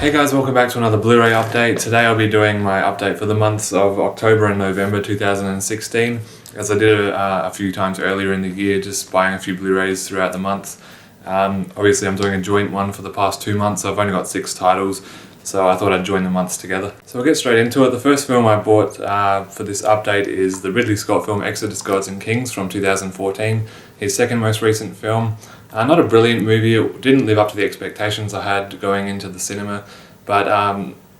Hey guys, welcome back to another Blu-ray update. Today I'll be doing my update for the months of October and November 2016, as I did a few times earlier in the year, just buying a few Blu-rays throughout the month. Obviously I'm doing a joint one for the past 2 months, so I've only got 6 titles, so I thought I'd join the months together. So we'll get straight into it. The first film I bought for this update is the Ridley Scott film Exodus: Gods and Kings from 2014, his second most recent film. Not a brilliant movie, it didn't live up to the expectations I had going into the cinema, but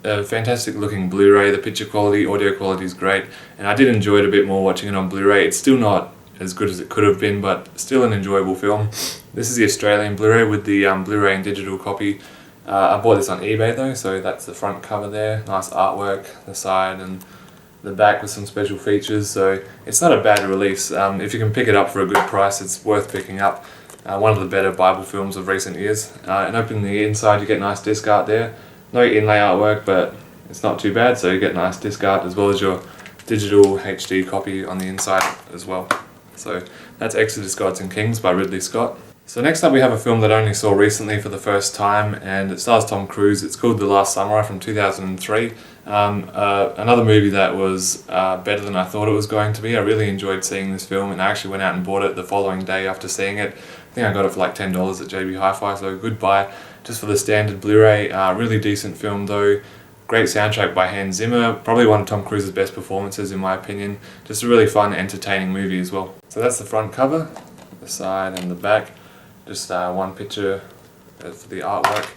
a fantastic looking Blu-ray. The picture quality, audio quality is great, and I did enjoy it a bit more watching it on Blu-ray. It's still not as good as it could have been, but still an enjoyable film. This is the Australian Blu-ray with the Blu-ray and digital copy. I bought this on eBay though, so that's the front cover there, nice artwork, the side and the back with some special features, so it's not a bad release. If you can pick it up for a good price, it's worth picking up. One of the better Bible films of recent years. And opening the inside, you get nice disc art there. No inlay artwork, but it's not too bad, so you get nice disc art as well as your digital HD copy on the inside as well. So that's Exodus: Gods and Kings by Ridley Scott. So next up we have a film that I only saw recently for the first time, and it stars Tom Cruise. It's called The Last Samurai from 2003. Another movie that was better than I thought it was going to be. I really enjoyed seeing this film, and I actually went out and bought it the following day after seeing it. I think I got it for like $10 at JB Hi-Fi, so good buy just for the standard Blu-ray. Really decent film though. Great soundtrack by Hans Zimmer, probably one of Tom Cruise's best performances in my opinion. Just a really fun, entertaining movie as well. So that's the front cover, the side and the back. Just one picture for the artwork.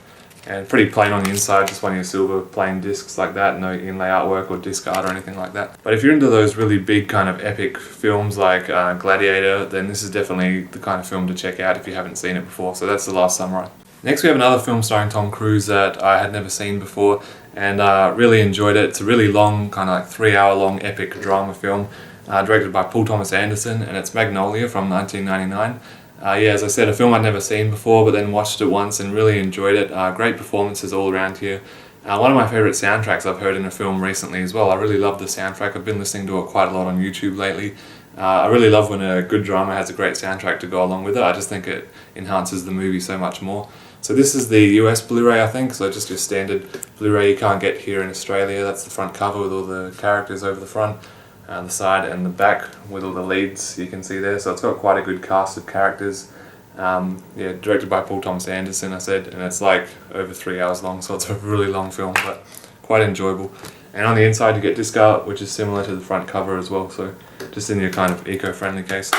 And pretty plain on the inside, just one of your silver plain discs like that, no inlay artwork or disc art or anything like that. But if you're into those really big kind of epic films like Gladiator, then this is definitely the kind of film to check out if you haven't seen it before. So that's The Last Samurai. Next we have another film starring Tom Cruise that I had never seen before, and really enjoyed it. It's a really long, kind of like 3-hour long epic drama film, directed by Paul Thomas Anderson, and it's Magnolia from 1999. As I said, a film I'd never seen before, but then watched it once and really enjoyed it. Great performances all around here. One of my favourite soundtracks I've heard in a film recently as well. I really love the soundtrack. I've been listening to it quite a lot on YouTube lately. I really love when a good drama has a great soundtrack to go along with it. I just think it enhances the movie so much more. So this is the US Blu-ray, I think, so just your standard Blu-ray you can't get here in Australia. That's the front cover with all the characters over the front. The side and the back with all the leads you can see there, so it's got quite a good cast of characters. Directed by Paul Thomas Anderson, I said, and it's like over 3 hours long, so it's a really long film, but quite enjoyable. And on the inside you get disc art, which is similar to the front cover as well, so just in your kind of eco-friendly case.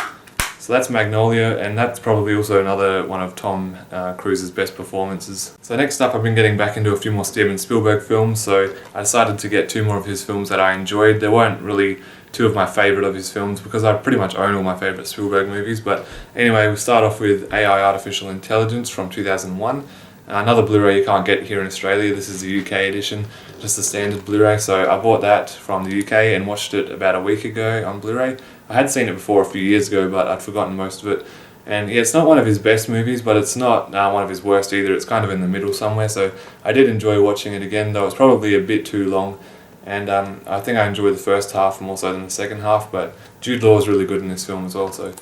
So that's Magnolia, and that's probably also another one of Tom Cruise's best performances. So next up, I've been getting back into a few more Steven Spielberg films, so I decided to get 2 more of his films that I enjoyed. There weren't really 2 of my favourite of his films because I pretty much own all my favourite Spielberg movies, but anyway, we start off with AI Artificial Intelligence from 2001. Another Blu-ray you can't get here in Australia. This is the UK edition, just the standard Blu-ray, so I bought that from the UK and watched it about a week ago on Blu-ray. I had seen it before a few years ago, but I'd forgotten most of it. And yeah, it's not one of his best movies, but it's not one of his worst either. It's kind of in the middle somewhere, so I did enjoy watching it again, though it's probably a bit too long. And I think I enjoyed the first half more so than the second half, but Jude Law is really good in this film as well, so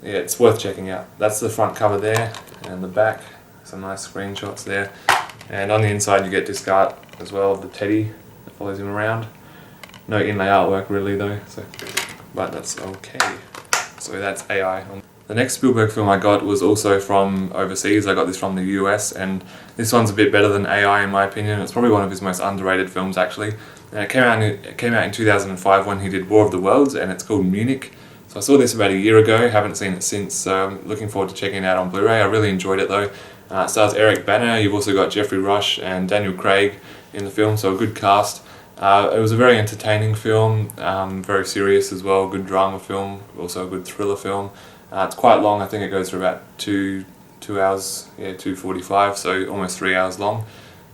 yeah, it's worth checking out. That's the front cover there, and the back. Some nice screenshots there. And on the inside you get disc art as well of the teddy that follows him around. No inlay artwork really though, but that's okay. So that's AI. The next Spielberg film I got was also from overseas. I got this from the US, and this one's a bit better than AI in my opinion. It's probably one of his most underrated films actually. And it came out in 2005 when he did War of the Worlds, and it's called Munich. So I saw this about a year ago, haven't seen it since, so I'm looking forward to checking it out on Blu-ray. I really enjoyed it though. It stars Eric Bana. You've also got Jeffrey Rush and Daniel Craig in the film, so a good cast. It was a very entertaining film, very serious as well, good drama film, also a good thriller film. It's quite long, I think it goes for about 2 hours, 2:45, so almost 3 hours long.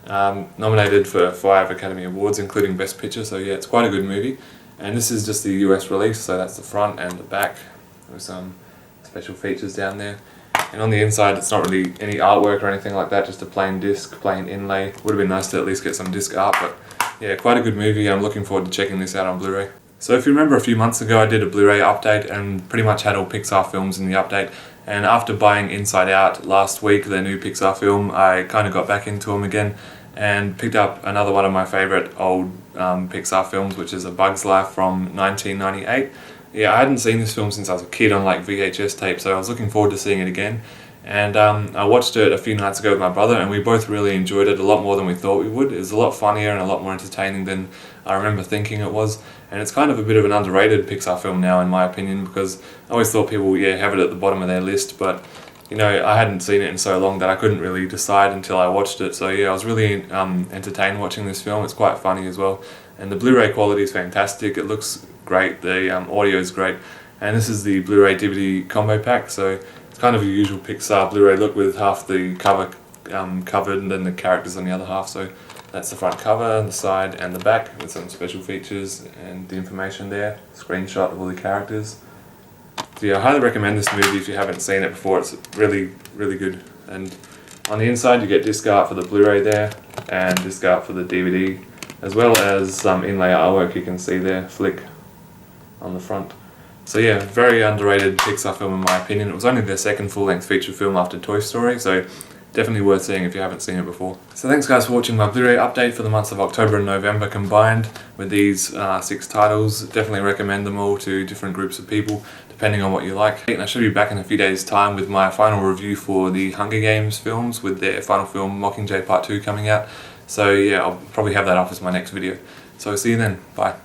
Nominated for 5 Academy Awards, including Best Picture, so yeah, it's quite a good movie. And this is just the US release, so that's the front and the back, with some special features down there. And on the inside it's not really any artwork or anything like that, just a plain disc, plain inlay. Would have been nice to at least get some disc art, but yeah, quite a good movie. I'm looking forward to checking this out on Blu-ray. So if you remember a few months ago I did a Blu-ray update and pretty much had all Pixar films in the update, and after buying Inside Out last week, their new Pixar film, I kind of got back into them again and picked up another one of my favourite old Pixar films, which is A Bug's Life from 1998. Yeah, I hadn't seen this film since I was a kid on like VHS tape, so I was looking forward to seeing it again. And I watched it a few nights ago with my brother, and we both really enjoyed it a lot more than we thought we would. It was a lot funnier and a lot more entertaining than I remember thinking it was. And it's kind of a bit of an underrated Pixar film now, in my opinion, because I always thought people have it at the bottom of their list, but I hadn't seen it in so long that I couldn't really decide until I watched it. So I was really entertained watching this film. It's quite funny as well, and the Blu-ray quality is fantastic. It looks great. The audio is great, and this is the Blu-ray DVD combo pack. So it's kind of a usual Pixar Blu-ray look with half the cover covered and then the characters on the other half. So that's the front cover, the side and the back with some special features and the information there, screenshot of all the characters. So I highly recommend this movie if you haven't seen it before. It's really, really good. And on the inside you get disc art for the Blu-ray there and disc art for the DVD, as well as some inlay artwork you can see there, flick on the front. So very underrated Pixar film in my opinion. It was only their second full-length feature film after Toy Story, so definitely worth seeing if you haven't seen it before. So thanks guys for watching my Blu-ray update for the months of October and November combined with these 6 titles. Definitely recommend them all to different groups of people depending on what you like. And I should be back in a few days time with my final review for the Hunger Games films, with their final film Mockingjay Part 2 coming out. So I'll probably have that up as my next video. So see you then, bye.